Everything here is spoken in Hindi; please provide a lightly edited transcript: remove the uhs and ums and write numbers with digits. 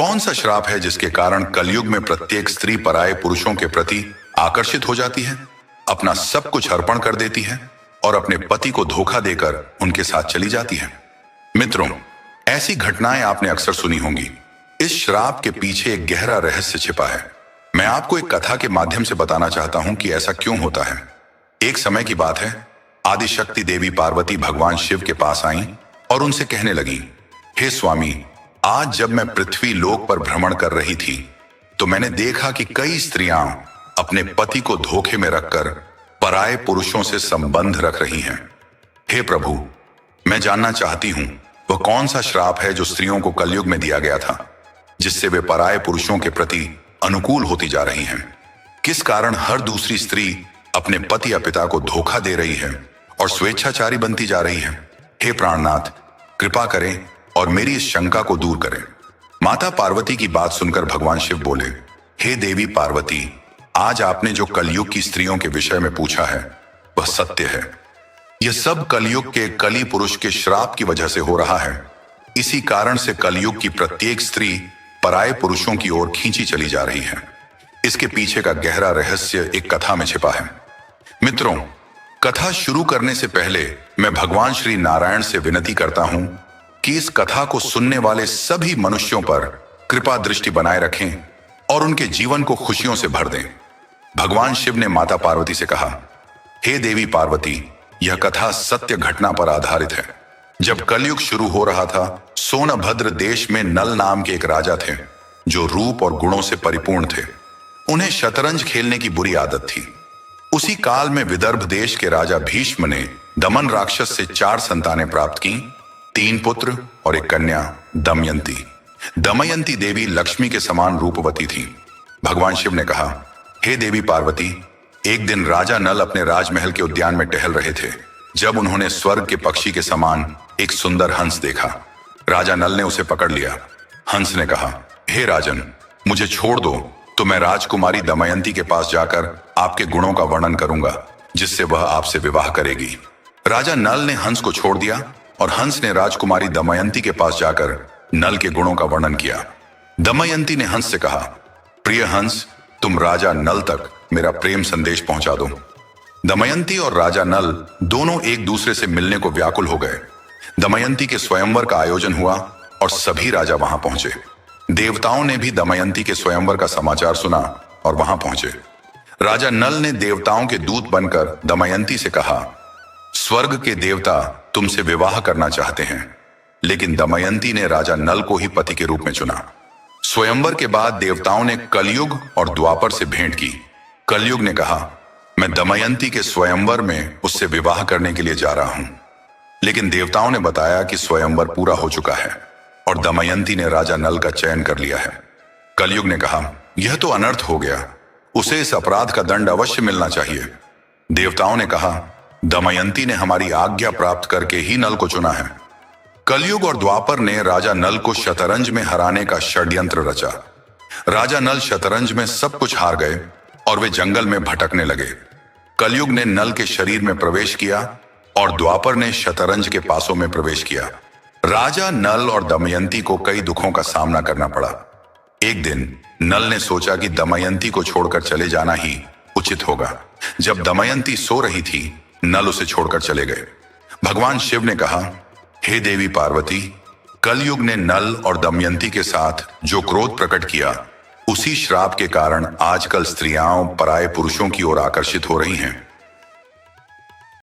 कौन सा श्राप है जिसके कारण कलयुग में प्रत्येक स्त्री पराये पुरुषों के प्रति आकर्षित हो जाती है, अपना सब कुछ अर्पण कर देती है और अपने पति को धोखा देकर उनके साथ चली जाती है? मित्रों, ऐसी घटनाएं आपने अक्सर सुनी होंगी। इस श्राप के पीछे एक गहरा रहस्य छिपा है। मैं आपको एक कथा के माध्यम से बताना चाहता हूं कि ऐसा क्यों होता है। एक समय की बात है, आदिशक्ति देवी पार्वती भगवान शिव के पास आईं और उनसे कहने लगी, हे स्वामी, आज जब मैं पृथ्वी लोक पर भ्रमण कर रही थी तो मैंने देखा कि कई स्त्रियां अपने पति को धोखे में रखकर पराये पुरुषों से संबंध रख रही हैं। हे प्रभु, मैं जानना चाहती हूं वह कौन सा श्राप है जो स्त्रियों को कलयुग में दिया गया था, जिससे वे पराये पुरुषों के प्रति अनुकूल होती जा रही हैं। किस कारण हर दूसरी स्त्री अपने पति या पिता को धोखा दे रही है और स्वेच्छाचारी बनती जा रही है? हे प्राणनाथ, कृपा करें और मेरी इस शंका को दूर करें। माता पार्वती की बात सुनकर भगवान शिव बोले, हे देवी पार्वती, आज आपने जो कलयुग की स्त्रियों के विषय में पूछा है वह सत्य है। यह सब कलयुग के कली पुरुष के श्राप की वजह से हो रहा है। इसी कारण से कलयुग की प्रत्येक स्त्री पराये पुरुषों की ओर खींची चली जा रही है। इसके पीछे का गहरा रहस्य एक कथा में छिपा है। मित्रों, कथा शुरू करने से पहले मैं भगवान श्री नारायण से विनती करता हूं कि इस कथा को सुनने वाले सभी मनुष्यों पर कृपा दृष्टि बनाए रखें और उनके जीवन को खुशियों से भर दें। भगवान शिव ने माता पार्वती से कहा, हे देवी पार्वती, यह कथा सत्य घटना पर आधारित है। जब कलयुग शुरू हो रहा था, सोनभद्र देश में नल नाम के एक राजा थे जो रूप और गुणों से परिपूर्ण थे। उन्हें शतरंज खेलने की बुरी आदत थी। उसी काल में विदर्भ देश के राजा भीष्म ने दमन राक्षस से 4 संतानें प्राप्त की, 3 पुत्र और एक कन्या दमयंती। दमयंती देवी लक्ष्मी के समान रूपवती थी। भगवान शिव ने कहा, हे देवी पार्वती, एक दिन राजा नल अपने राजमहल के उद्यान में टहल रहे थे जब उन्होंने स्वर्ग के पक्षी के समान एक सुंदर हंस देखा। राजा नल ने उसे पकड़ लिया। हंस ने कहा, हे राजन, मुझे छोड़ दो तो मैं राजकुमारी दमयंती के पास जाकर आपके गुणों का वर्णन करूंगा, जिससे वह आपसे विवाह करेगी। राजा नल ने हंस को छोड़ दिया और हंस ने राजकुमारी दमयंती के पास जाकर नल के गुणों का वर्णन किया। दमयंती ने हंस से कहा, प्रिय हंस, तुम राजा नल तक मेरा प्रेम संदेश पहुंचा दो। दमयंती और राजा नल दोनों एक दूसरे से मिलने को व्याकुल हो गए। दमयंती के स्वयंवर का आयोजन हुआ और सभी राजा वहां पहुंचे। देवताओं ने भी दमयंती के स्वयंवर का समाचार सुना और वहां पहुंचे। राजा नल ने देवताओं के दूत बनकर दमयंती से कहा, स्वर्ग के देवता तुमसे विवाह करना चाहते हैं। लेकिन दमयंती ने राजा नल को ही पति के रूप में चुना। स्वयंवर के बाद देवताओं ने कलयुग और द्वापर से भेंट की। कलयुग ने कहा, मैं दमयंती के स्वयंवर में उससे विवाह करने के लिए जा रहा हूं। लेकिन देवताओं ने बताया कि स्वयंवर पूरा हो चुका है और दमयंती ने राजा नल का चयन कर लिया है। कलयुग ने कहा, यह तो अनर्थ हो गया, उसे इस अपराध का दंड अवश्य मिलना चाहिए। देवताओं ने कहा, दमयंती ने हमारी आज्ञा प्राप्त करके ही नल को चुना है। कलयुग और द्वापर ने राजा नल को शतरंज में हराने का षड्यंत्र रचा। राजा नल शतरंज में सब कुछ हार गए और वे जंगल में भटकने लगे। कलयुग ने नल के शरीर में प्रवेश किया और द्वापर ने शतरंज के पासों में प्रवेश किया। राजा नल और दमयंती को कई दुखों का सामना करना पड़ा। एक दिन नल ने सोचा कि दमयंती को छोड़कर चले जाना ही उचित होगा। जब दमयंती सो रही थी, नल उसे छोड़कर चले गए। भगवान शिव ने कहा, हे देवी पार्वती, कलयुग ने नल और दमयंती के साथ जो क्रोध प्रकट किया, उसी श्राप के कारण आजकल स्त्रियां पराये पुरुषों की ओर आकर्षित हो रही हैं।